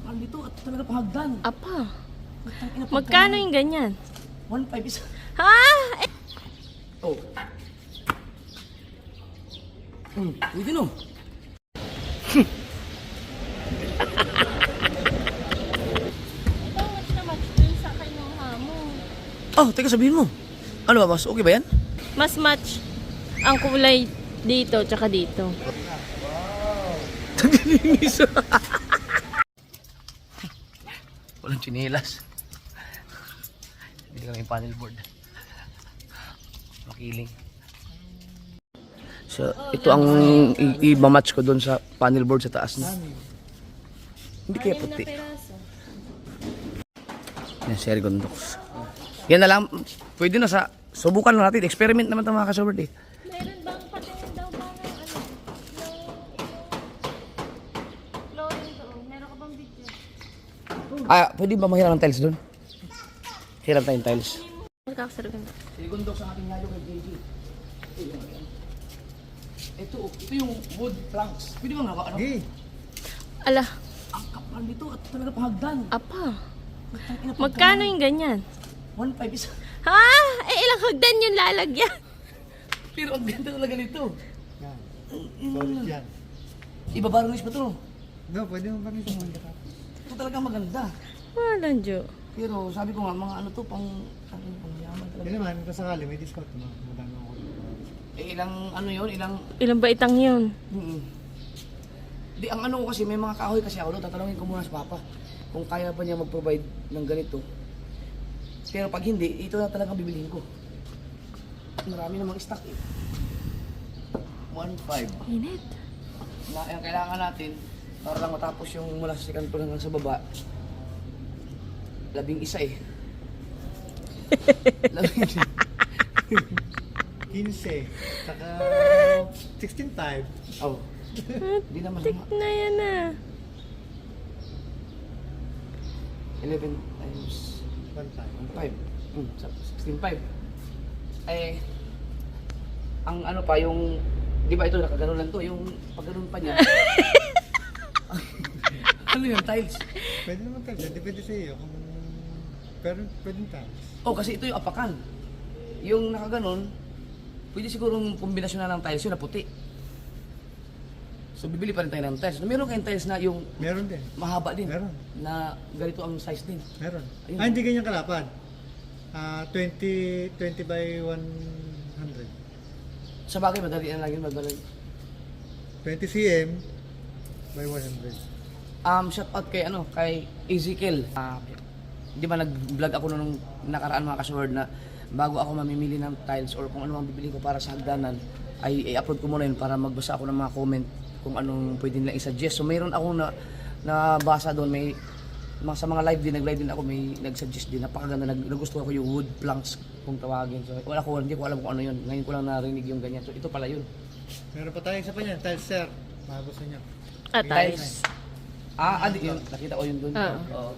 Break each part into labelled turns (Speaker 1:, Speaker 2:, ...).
Speaker 1: kapal nito at talaga pahagdan.
Speaker 2: Apa,
Speaker 1: Putang ina,
Speaker 2: magkano yung ganyan?
Speaker 1: 1.5 isa.
Speaker 2: Ha? Eh,
Speaker 1: Oh. Pwede no.
Speaker 2: ito match na match dun sa kinuha mo.
Speaker 1: Oh, teka sabihin mo. Ano ba, mas okay ba yan?
Speaker 2: Mas match ang kulay dito tsaka dito.
Speaker 1: Tagalinis. Walang chinelas. Hindi kami panel board. Makiling. So, ito ang i-match ko doon sa panel board sa taas na. Hindi kaya puti. Yan, Sherry Gondox. Yan na lang. Pwede na sa... Subukan na natin. Experiment naman ito mga kasobert eh.
Speaker 2: Meron bang patingin daw ba ng ano? Flooring doon. Meron ka bang video?
Speaker 1: Ah, pwede ba mahiram ng tiles doon? Hiram tayong tiles.
Speaker 2: Magkakasarugan.
Speaker 1: Sherry Gondox sa aking halo kay JJ. Ito yung wood planks. Pwede ba nga ano?
Speaker 2: Ala,
Speaker 1: Ang kapal nito at talaga pahagdan.
Speaker 2: apa,
Speaker 1: Putang ina,
Speaker 2: magkano yung ganyan?
Speaker 1: 1.5 isa.
Speaker 2: Ha? Eh, ilang hagdan yung lalagyan?
Speaker 1: Pero ang ganda talaga nito.
Speaker 3: Solid yan.
Speaker 1: Ibabarnish pa to.
Speaker 3: No, pwede mo kami sumunod ka.
Speaker 1: Ito talaga maganda.
Speaker 2: Walang Jo.
Speaker 1: Pero sabi ko nga, mga ano to, pang yaman
Speaker 3: Yan
Speaker 1: talaga.
Speaker 3: naman, kung sakali, may discount mo. Madami ako.
Speaker 1: Eh, ilang ano yun, ilang...
Speaker 2: Ilang baitang yun?
Speaker 1: Di, ang ano ko kasi, may mga kahoy kasi ako doon, tatanungin ko muna sa Papa kung kaya pa niya mag-provide ng ganito. Pero pag hindi, ito na talagang bibilihin ko. Marami namang stock eh. 1.5.
Speaker 2: Init.
Speaker 1: Na ang kailangan natin para lang matapos yung mula sa second floor hanggang sa baba. 11 eh. 11.
Speaker 3: 15, saka 16.5.
Speaker 1: Oh. Hindi naman
Speaker 2: Tik
Speaker 1: lama.
Speaker 2: na yan ah.
Speaker 1: 11 times
Speaker 3: 1.5.
Speaker 1: 1.5. 16.5. Eh, ang ano pa yung, di ba ito nakaganon lang to, yung pagganon pa niya. Ano yung tiles?
Speaker 3: Pwede naman tayo, depende sa iyo. Pero pwede tayo.
Speaker 1: Oh, kasi ito yung apakan. Yung nakaganon, pwede sigurong kombinasyon na ng tiles yun na puti. So bibili pa rin tayo ng tiles. Meron kayong tiles na yung
Speaker 3: Meron din.
Speaker 1: mahaba din.
Speaker 3: Meron.
Speaker 1: Na ganito ang size din.
Speaker 3: Meron.
Speaker 1: Ayun.
Speaker 3: Hindi ganyan kalapad. 20 by 100.
Speaker 1: Sa bagay, madali na lang yun. Madali.
Speaker 3: 20 cm by 100.
Speaker 1: Shout out kay ano, kay Ezekiel. Di ba nag-vlog ako nung nakaraan mga kasword na bago ako mamimili ng tiles or kung ano mang bibili ko para sa hagdanan, ay i-upload ko muna yun para magbasa ako ng mga comment kung anong pwede nila i-suggest. So mayroon ako na nabasa doon, may sa mga live din, nag-live din ako, may nag-suggest din, napakaganda, nagustuhan ko yung wood planks kung tawagin. So hindi ko alam kung ano yun, ngayon ko lang narinig yung ganyan. So ito pala yun.
Speaker 3: Meron pa tayong isa pa niyan, tiles sir. Mga gusto niyo.
Speaker 2: Tiles.
Speaker 1: Adi yun, nakita ko yun doon.
Speaker 2: Oo.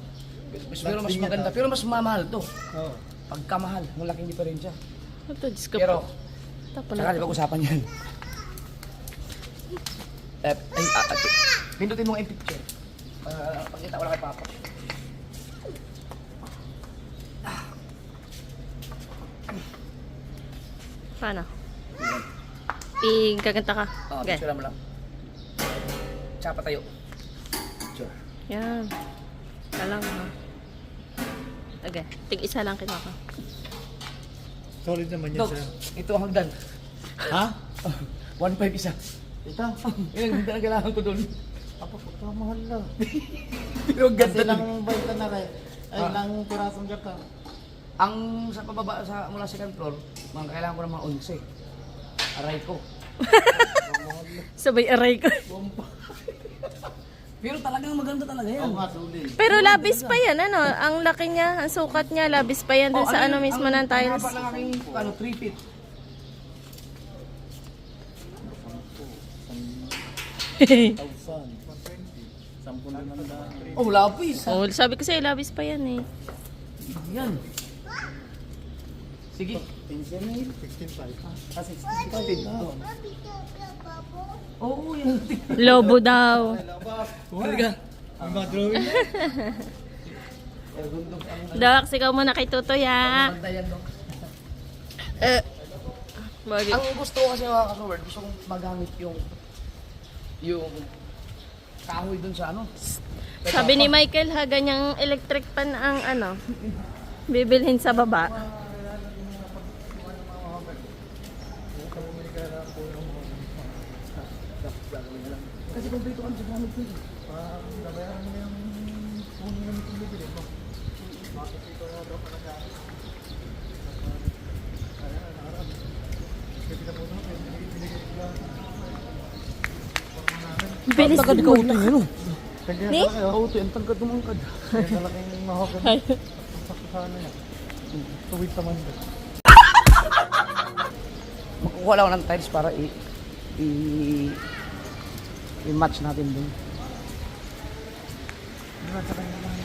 Speaker 1: Pero mas maganda, pero mas mamahal to.
Speaker 3: Oo.
Speaker 1: Pagkamahal, malaking diferensya.
Speaker 2: Ito, Diyos ko
Speaker 1: Pero,
Speaker 2: po. Tapos
Speaker 1: saka
Speaker 2: na.
Speaker 1: di pag-usapan yan. Pindutin mo nga yung picture. Pakita ko lang kay Papa.
Speaker 2: Paano? Igaganta ka. Okay.
Speaker 1: Picture mo lang. Tsaka patayo. Picture.
Speaker 2: Yan. Kalang ha. Okay. Tig-isa lang kinuha ko.
Speaker 3: Solid naman yan
Speaker 1: Dogs,
Speaker 3: sir.
Speaker 1: ito ang hagdan.
Speaker 3: Ha?
Speaker 1: 1.5 isa.
Speaker 3: Ito?
Speaker 1: Yan ang hagdan na kailangan ko doon.
Speaker 3: Ako, pagkamahal na.
Speaker 1: Pero ang
Speaker 3: Kasi
Speaker 1: ganda
Speaker 3: lang
Speaker 1: doon.
Speaker 3: baita na rin. Ay, lang pirasong gata.
Speaker 1: Ang sa pababa, mula second floor, mga kailangan ko ng mga 11. Aray ko.
Speaker 2: Sabay aray ko.
Speaker 1: Pero talagang maganda talaga yan.
Speaker 3: Oo nga, solid.
Speaker 2: Pero labis pa yan, ano? Ang laki niya, ang sukat niya, labis pa yan dun sa ano mismo ng tiles.
Speaker 1: Ang haba ng aking 3 feet. Oh, lapis.
Speaker 2: Oh, sabi ko sa'yo, labis pa yan eh.
Speaker 1: Yan. Sige.
Speaker 3: 16.5.
Speaker 1: Kasi 6 feet. Oo, yan.
Speaker 2: Lobo daw.
Speaker 1: Talaga.
Speaker 3: Ang mga drawing na.
Speaker 2: Dax, ikaw muna kay Tutoy ha.
Speaker 1: Bantayan no.
Speaker 2: Bakit?
Speaker 1: Ang gusto ko kasi mga ka-sword, gusto kong magamit yung kahoy dun sa ano.
Speaker 2: Sabi ni Michael ha, ganyang electric pan ang ano, bibilhin sa baba.
Speaker 1: Kasi kompleto kami sa gamit ko.
Speaker 3: Nabayaran mo yung puno na nito bibili mo. Bakit ito na daw pala gamit? Ayan, nakarap. Kasi kita po naman, binigay ko lang.
Speaker 2: Bilis
Speaker 1: Tagad
Speaker 2: din
Speaker 1: ka
Speaker 2: mo.
Speaker 1: utoy, ano?
Speaker 3: Kanya
Speaker 2: Ni?
Speaker 3: pala kayo.
Speaker 1: Utoy, ang tangkad tumangkad.
Speaker 3: Kaya talaking mahokon.
Speaker 2: Ay.
Speaker 3: Sakto sa ano yan. Tuwid naman doon.
Speaker 1: Makukuha lang ako ng tiles para i-match natin dun.
Speaker 3: Di ba sa kanya lang?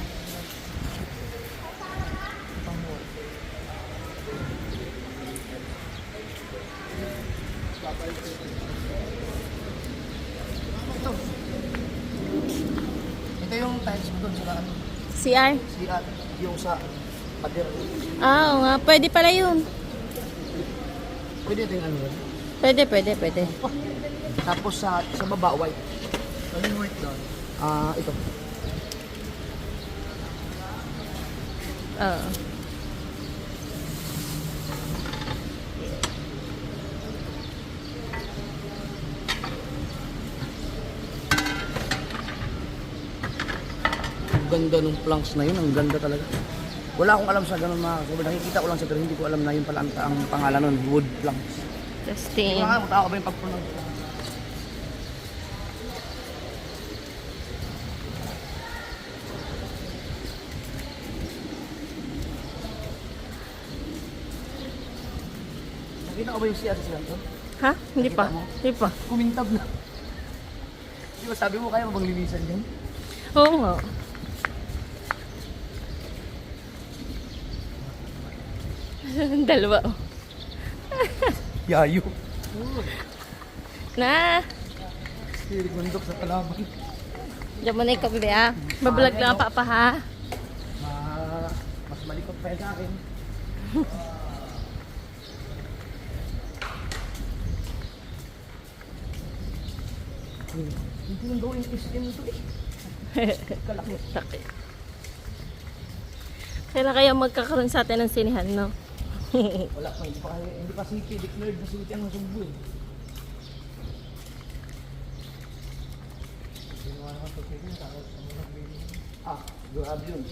Speaker 1: Ito yung tiles mo dun sa ano,
Speaker 2: CR?
Speaker 1: yung sa pader.
Speaker 2: Ah, oo nga. Pwede pala yun.
Speaker 1: Pwede ito yung ano yun.
Speaker 2: Pwede.
Speaker 1: Tapos sa baba, white.
Speaker 3: Ano yung white doon?
Speaker 1: Ito.
Speaker 2: Oo.
Speaker 1: Ang ganda ng planks na yun, ang ganda talaga. Wala akong alam sa ganun mga kasabay. Nakikita ko lang sa pero hindi ko alam na yun pala ang pangalan nun, wood planks.
Speaker 2: Testing.
Speaker 1: Mga mutawa ko ba yung pagpunan? Nakita ko ba yung siya sa siya to?
Speaker 2: Ha? Hindi pa.
Speaker 1: Nakita mo?
Speaker 2: Hindi pa.
Speaker 1: Kumintab na. Di ba sabi mo kaya mo bang linisan yan?
Speaker 2: Oo nga. Dalawa. Oh.
Speaker 1: Yayo.
Speaker 2: Na.
Speaker 3: Spirit bundok sa kalaban.
Speaker 2: Diyan mo na ikabi ah. Bablog lang ang papa ha.
Speaker 1: Mas malikot pa yan sa akin. Hindi nang gawin SM to eh. Kalaki.
Speaker 2: Laki. Kailan kaya magkakaroon sa atin ng sinihan, no?
Speaker 1: Wala pa, hindi pa city, declared na city ang Sugbo eh. Grabe yun.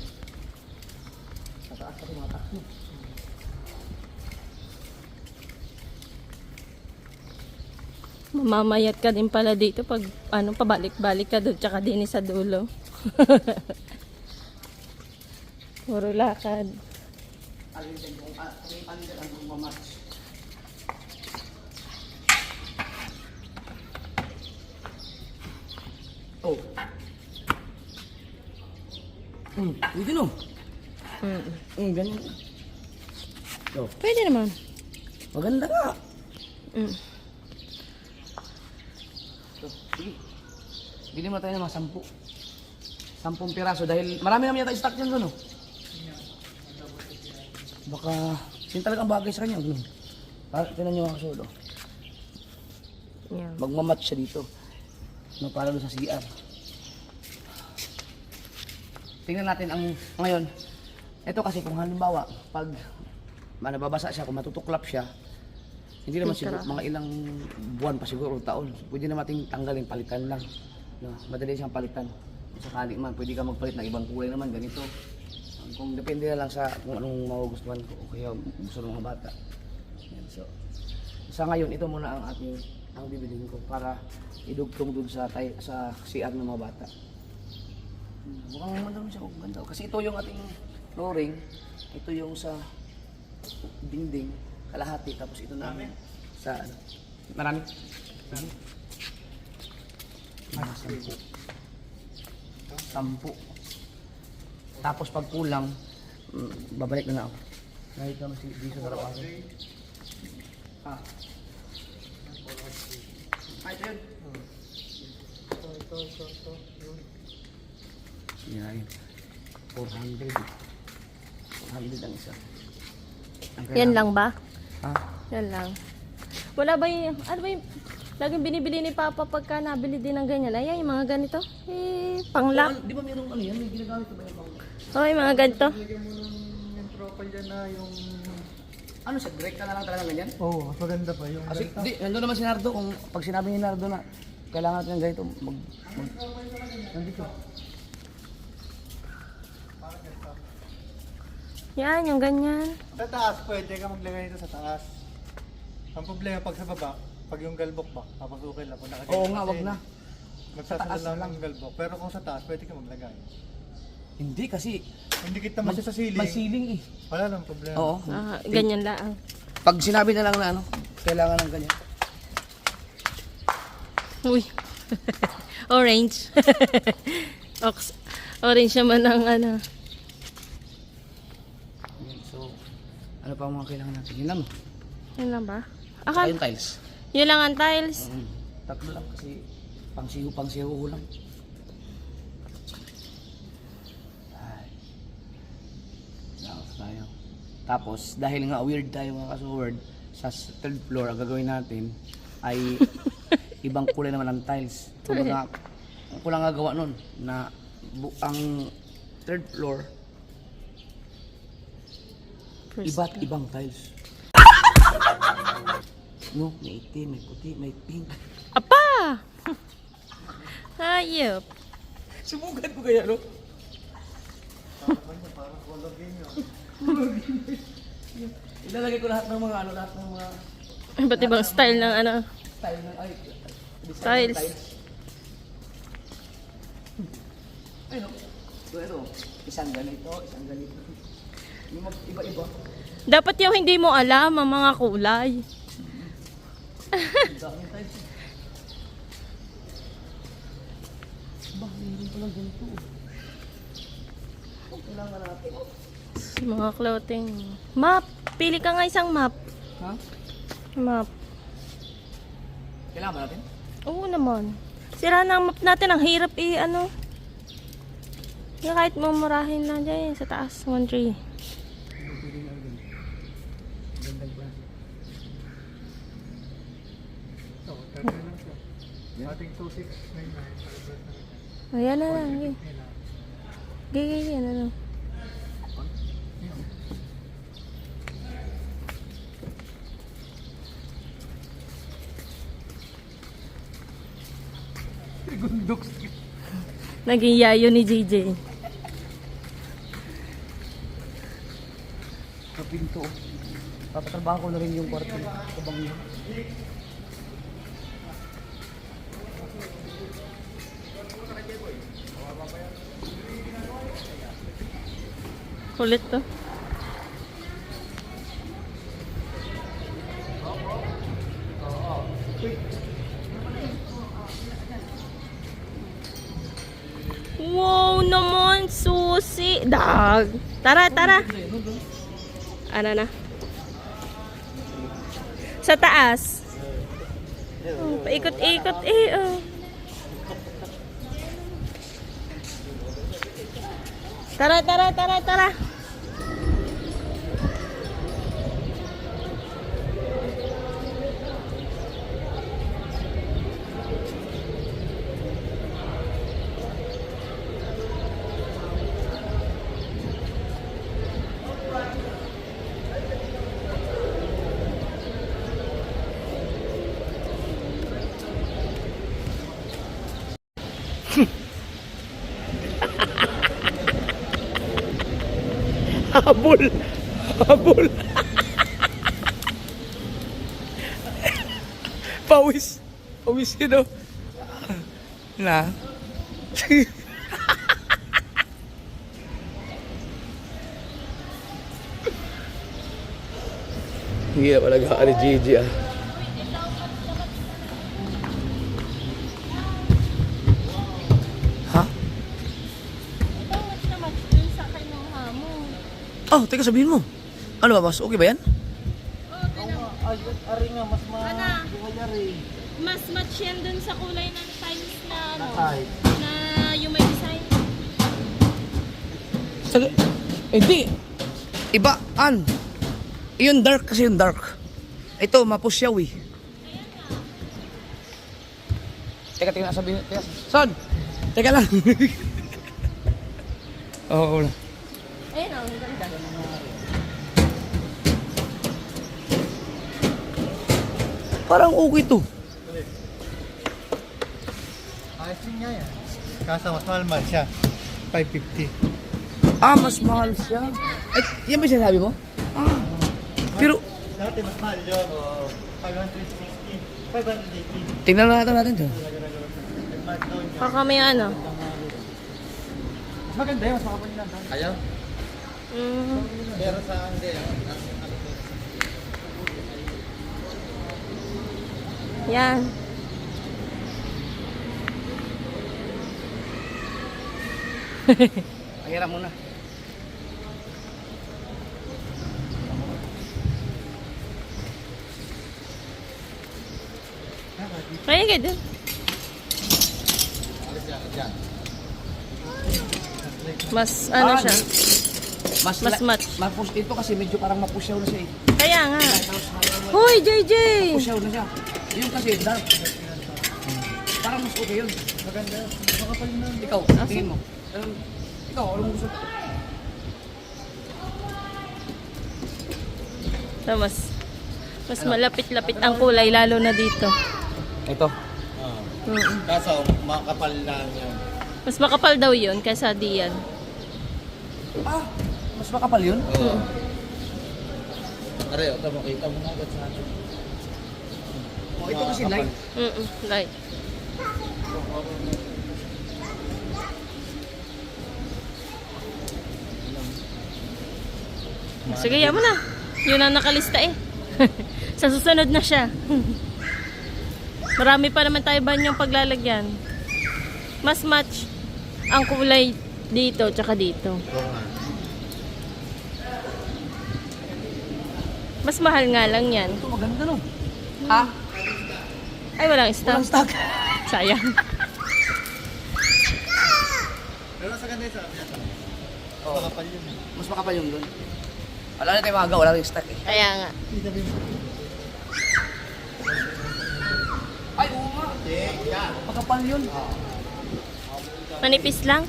Speaker 1: Sa taas pa tumatak mo.
Speaker 2: Mamamayat ka din pala dito pag ano pabalik-balik ka doon tsaka din sa dulo. Puro lakad.
Speaker 1: Alin din kung alin din ang mamatch. Oh. Pwede no? Ganyan. Oh,
Speaker 2: Pwede naman.
Speaker 1: maganda ka.
Speaker 2: Mm.
Speaker 1: So, sige. Bili mo tayo ng mga 10 piraso dahil marami naman yata stock dyan doon, no? Baka, yun talagang bagay sa kanya. No? Tinan nyo mga kasolo.
Speaker 2: Yeah.
Speaker 1: Magmamatch siya dito. No, para doon sa CR. Tingnan natin ang ngayon. Ito kasi kung halimbawa, pag nababasa siya, kung matutuklap siya, hindi naman siguro, mga ilang buwan pa siguro, taon. Pwede naman nating tanggalin, palitan lang. No, madali siyang palitan. Kung sakali man, pwede ka magpalit ng ibang kulay naman, ganito. Kung depende na lang sa kung anong magugustuhan ko o kaya gusto ng mga bata. Yan, so, sa ngayon, ito muna ang bibilihin ko para idugtong dun sa CR ng mga bata. Mukhang madami siya kung ganda. Kasi ito yung ating flooring, ito yung sa dingding, kalahati, tapos ito na sa ano. Marami? Sampu. Tapos pag kulang, babalik na ako. Nakita mo si Biso sa rapasan. Ah. Ito yun.
Speaker 3: Ito.
Speaker 1: Yan. 400. 400 ang isa. Ang
Speaker 2: Yan
Speaker 1: kailangan-
Speaker 2: lang ba?
Speaker 1: Ha?
Speaker 2: Yan lang. Wala ba yung, ano ba yung, laging binibili ni Papa pagka nabili din ng ganyan? Ayan, yung mga ganito. Panglock.
Speaker 1: Di ba mayroong ano yan? May ginagamit ko ba yung
Speaker 2: Oh, yung mga ganito.
Speaker 3: Lagyan mo ng yung tropa dyan na yung...
Speaker 1: ano siya? Direct ka na lang talaga ganyan?
Speaker 3: Oo, oh, mas maganda pa yung...
Speaker 1: Kasi di, nandun naman si Nardo. Kung pag sinabi ni Nardo na kailangan natin ng ganito,
Speaker 3: Nandito.
Speaker 2: Yan, yung ganyan.
Speaker 3: Sa taas, pwede ka maglagay nito sa taas. Ang problema pag sa baba, pag yung galbok ba, tapos okay lang. Kung nakaganyan
Speaker 1: Oo nga,
Speaker 3: kasi,
Speaker 1: wag na.
Speaker 3: Magsasala
Speaker 1: Sa taas
Speaker 3: lang
Speaker 1: lang.
Speaker 3: ng galbok. Pero kung sa taas, pwede ka maglagay.
Speaker 1: Hindi kasi
Speaker 3: Hindi kita mo siya sa ceiling.
Speaker 1: may ceiling eh.
Speaker 3: Wala lang problema.
Speaker 1: Oo.
Speaker 2: Ganyan lang.
Speaker 1: Pag sinabi na lang na ano, kailangan ng ganyan.
Speaker 2: Uy. Orange. Orange naman ang ano.
Speaker 1: Yan, so, ano pa ang mga kailangan natin? Yun lang.
Speaker 2: Yan lang ba?
Speaker 1: Saka yung tiles.
Speaker 2: Yun lang ang tiles.
Speaker 1: Tatlo lang kasi pang-siho lang. Ay. Laos tayo. Tapos, dahil nga weird tayo mga kasword, sa third floor, ang gagawin natin ay ibang kulay naman ang tiles. Kumbaga, ang kulang gagawa nun na ang third floor, iba't ibang tiles. No, may itim, may puti, may pink.
Speaker 2: Apa! Hayop.
Speaker 1: Subukan ko kaya, no? Ilalagay ko lahat ng mga lahat ng mga
Speaker 2: Iba't ibang style ng ano.
Speaker 1: style ng design ng
Speaker 2: Tiles.
Speaker 1: Ay, no? So, ito, isang ganito. Yung iba-iba.
Speaker 2: Dapat yung hindi mo alam ang mga kulay.
Speaker 1: Ang daming tiles. Ba, meron palang ganito. Kailangan natin.
Speaker 2: Mga clothing. Map. Pili ka nga isang map.
Speaker 1: Ha?
Speaker 2: Map.
Speaker 1: Kailangan ba natin?
Speaker 2: Oo naman. Sira na ang map natin. Ang hirap ano. Yung kahit mumurahin lang dyan sa taas. 1-3.
Speaker 1: Gandang ba?
Speaker 3: Oo, tatlo lang siya. Ating 2699.
Speaker 2: Ayan na lang. Gigay. Ano.
Speaker 3: Gundok.
Speaker 2: Naging yayo ni JJ.
Speaker 1: Sa pinto. Papatrabaho ko na rin yung kwarto. Kabang yun.
Speaker 2: Kulit to. Wow naman, susi. Dag. Tara. Ano na? Sa taas. Oh, paikot-ikot oh. Tara.
Speaker 1: Habol! Pawis yun, oh. Na? Hindi na pala ka ni Gigi, ah. Ha?
Speaker 2: Ito, mas na mas dun sa kinuha mo.
Speaker 1: Oh, teka, sabihin mo. Ano ba, boss? Okay ba yan?
Speaker 3: Ari nga, mas
Speaker 2: Ana,
Speaker 3: mahayari.
Speaker 2: mas match yan dun sa kulay ng tiles na ano,
Speaker 3: Ay.
Speaker 2: na yung may design.
Speaker 1: Hindi. Iba, Yung dark kasi yung dark. Ito, mapusyaw eh. Teka, sabihin. Teka, Son! Teka lang. Oo, wala.
Speaker 2: Ayun o, ang ganda.
Speaker 1: Parang okay to.
Speaker 3: Ayos din nga yan. Kaso mas mahal siya. 550.
Speaker 1: Mas mahal siya. Ay, yan ba yung sinasabi mo? Pero,
Speaker 3: Dati mas mahal yun. 560. 580.
Speaker 1: tingnan natin to.
Speaker 2: Baka may ano.
Speaker 3: Mas maganda yun. Mas makapal yun lang. Ayaw?
Speaker 2: Mm.
Speaker 3: Pero sa hindi.
Speaker 2: Yan.
Speaker 1: Pahira muna.
Speaker 2: Kaya ka dun. Mas ano siya. Mas match.
Speaker 1: Ito kasi medyo parang mapusyaw na siya eh.
Speaker 2: Kaya nga. Hoy, JJ!
Speaker 1: Mapusyaw na siya. Yung kasi dark. Parang mas okay yun.
Speaker 3: Maganda. Makapal yun lang.
Speaker 1: Ikaw, tingin mo. Ikaw, anong gusto?
Speaker 2: So, mas malapit-lapit ang kulay, lalo na dito.
Speaker 1: Ito.
Speaker 3: Kaso makapal lang yun.
Speaker 2: Mas makapal daw yun kaysa diyan.
Speaker 1: Mas makapal yun?
Speaker 3: Oo. Are, ito makita mo na agad sa atin.
Speaker 1: Ito kasi light.
Speaker 2: Light. Sige, yan mo na. Yun ang nakalista eh. Sa susunod na siya. Marami pa naman tayo banyong paglalagyan. Mas match ang kulay dito tsaka dito. Mas mahal nga lang yan.
Speaker 1: Ito maganda no.
Speaker 2: Ay, walang stock.
Speaker 1: Walang stock.
Speaker 2: Sayang.
Speaker 3: Pero sa ganda sa amin. Makapal yun.
Speaker 1: Mas makapal yung doon. Wala na tayo magawa, wala rin stock eh.
Speaker 2: Kaya nga.
Speaker 1: Ay, oo nga. Makapal yun.
Speaker 2: Manipis lang?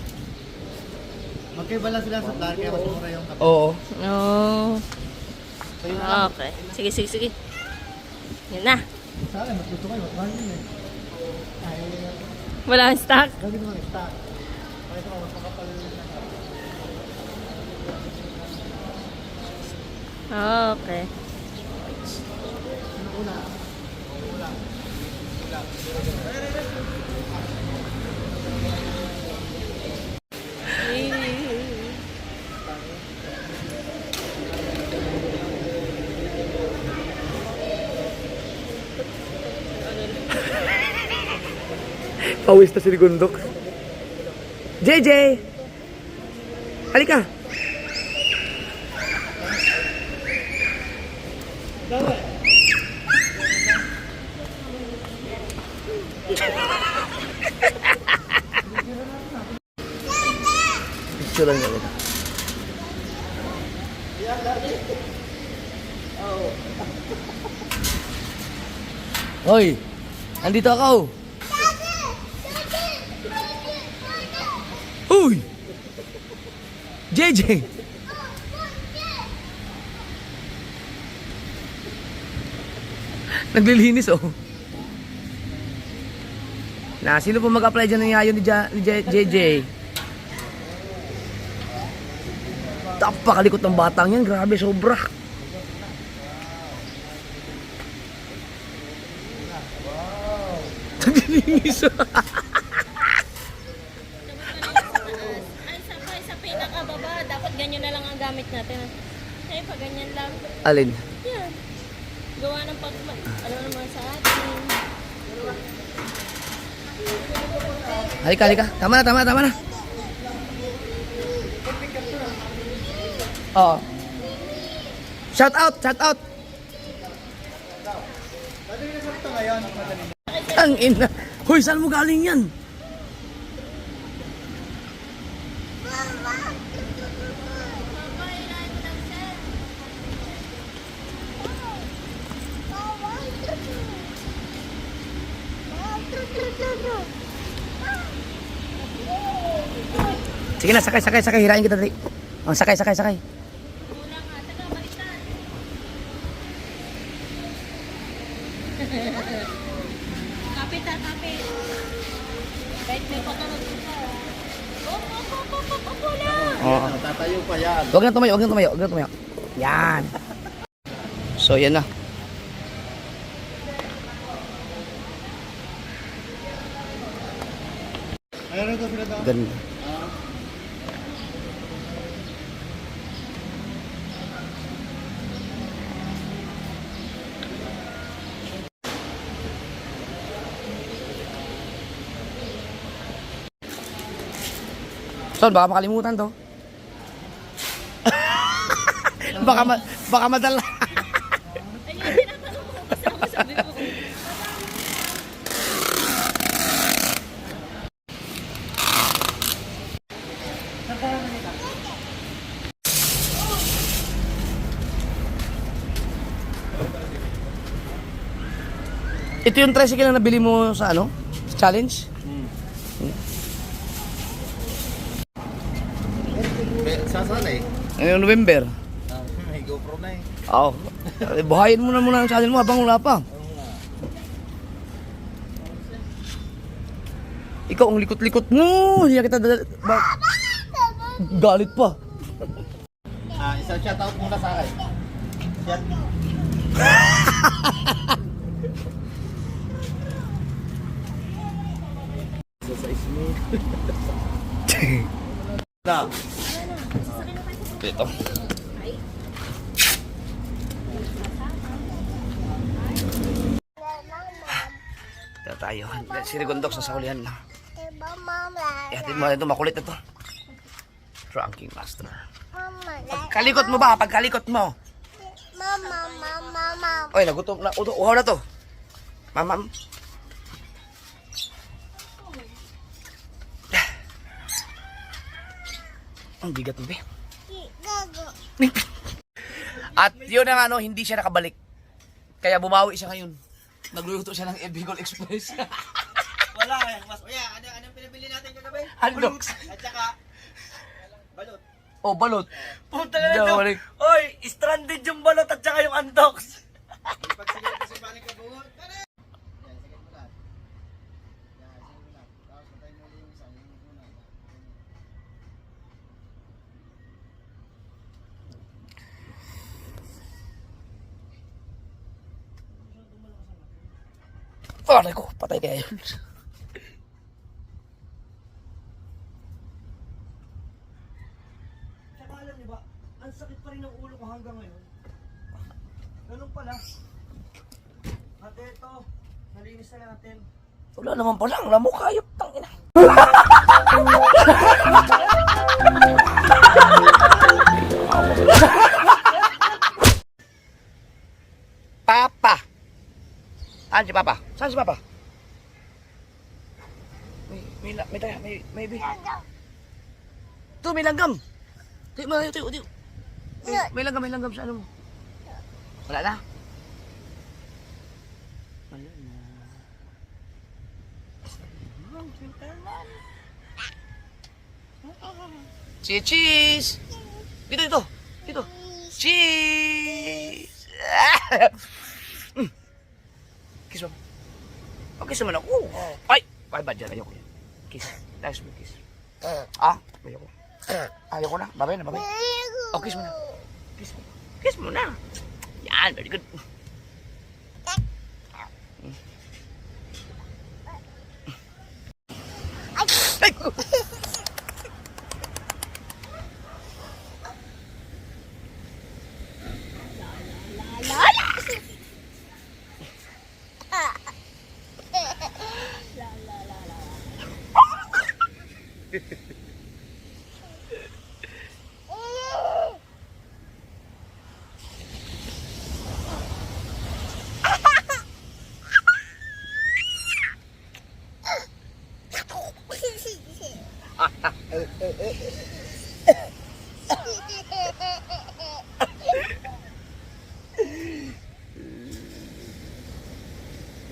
Speaker 3: Magkaiba lang sila sa plan kaya mas mura yung kapal.
Speaker 1: Oo.
Speaker 2: Oh. Okay. Sige. Yan na.
Speaker 3: Sa akin, mas gusto kayo. Mas mahal yun eh.
Speaker 2: Wala kang stock.
Speaker 3: Gawin mo ang stock. Pakita mo, mas makapal yun.
Speaker 2: Okay.
Speaker 1: Pawis na si Ligundok. JJ! Halika! Picture lang yun. Hoy! Andito ako! Uy! JJ! Naglilinis oh. Sino po mag-apply dyan ng yayo ni JJ? Tapakalikot ng batang yan. Grabe, sobra. Naglilinis oh.
Speaker 2: Ay, sa pinakababa, dapat ganyan na lang ang gamit natin. Ay, pag ganyan lang.
Speaker 1: Alin?
Speaker 2: Yan. Gawa ng ano naman sa atin.
Speaker 1: Halika. Tama na. Oo. Shout out! Ang ina. Hoy, saan mo galing yan? Sige na, sakay. Hirain kita dali. Oh, sakay.
Speaker 2: Kapit. Kahit may patunod ko. Opo lang.
Speaker 1: Oh.
Speaker 3: Tatayo pa yan.
Speaker 1: Huwag na tumayo. Yan. So, yan na.
Speaker 3: Ayun ito sila daw.
Speaker 1: Ganda. Son, baka makalimutan to. baka madala.
Speaker 2: Ayun, tinatanong ko kasi ako sabi ko.
Speaker 1: Ito yung tricycle na nabili mo sa ano? Sa challenge?
Speaker 3: Sasana eh.
Speaker 1: Ngayong November.
Speaker 3: May GoPro na eh.
Speaker 1: Oo. Buhayin mo na muna ang channel mo habang wala pa. Ikaw ang likot-likot mo. Hindi na kita galit pa.
Speaker 3: Isang shoutout muna sa akin. Shout. Sa size mo. Na.
Speaker 1: Ito. Ito tayo. Si Rigondok sa saulihan na. Ihatid mo ito, makulit na to. Ranking master. Pagkalikot mo ba? Pagkalikot mo. Oy, nagutom na. Uhaw na to. Mamam. Ang bigat mo, be. At yun ang ano, hindi siya nakabalik. Kaya bumawi siya ngayon. Nagluluto siya ng Bicol Express.
Speaker 4: Wala eh. Mas, ano pinabili natin kagabi?
Speaker 1: Hotdogs.
Speaker 4: At saka, balot.
Speaker 1: Oh, balot.
Speaker 4: Puta ka na to.
Speaker 1: Balik.
Speaker 4: Oy, stranded yung balot at saka yung antox.
Speaker 3: Pag sige kasi panik ka buhon. Yan, sige mo lang. Yan, sige mo lang. Tapos patay mo yung isa. Yung muna.
Speaker 1: Oh, ko, patay kaya yun.
Speaker 4: Saka alam niyo ba, ang sakit pa rin ng ulo ko hanggang ngayon. Ganun pala. At eto, nalinis na natin.
Speaker 1: Wala naman pala, ang lamok hayop, tangina. Papa. Saan si Papa? Saan si Papa? May may langgam. Tiyo. May langgam sa ano mo. Wala na. Cheese! Dito. Cheese! Kiss mo. Oh, kiss mo na. Ay! Ay, bad dyan. Ayoko yan. Kiss. Nice mo, kiss. Ayoko. Ayoko na. Babay na. Oh, kiss mo na. Kiss mo na. Yan, very good. Ay!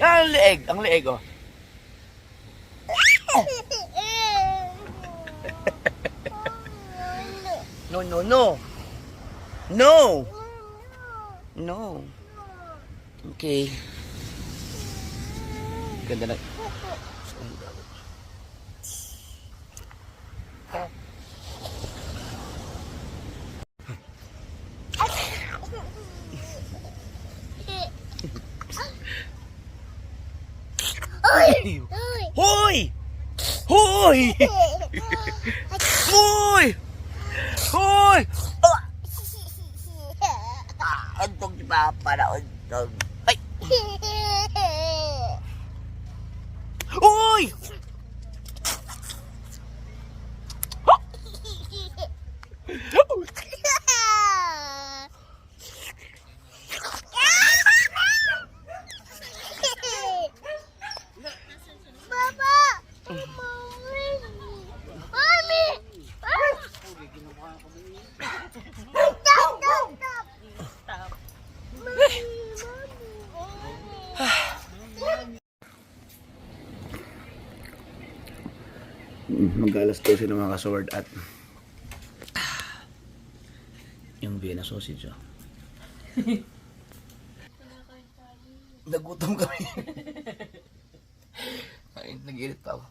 Speaker 1: Yan ang leeg, oh. No, no, no. No. No. Okay. Ganda na. Hoy! Hoy! Hoy! Hoy! Untog si Papa na untog. Ay! Hoy! Mag-alas 12 ng mga kasword at yung Vienna sausage. Nagutom kami. Ay, nag-edit pa ako.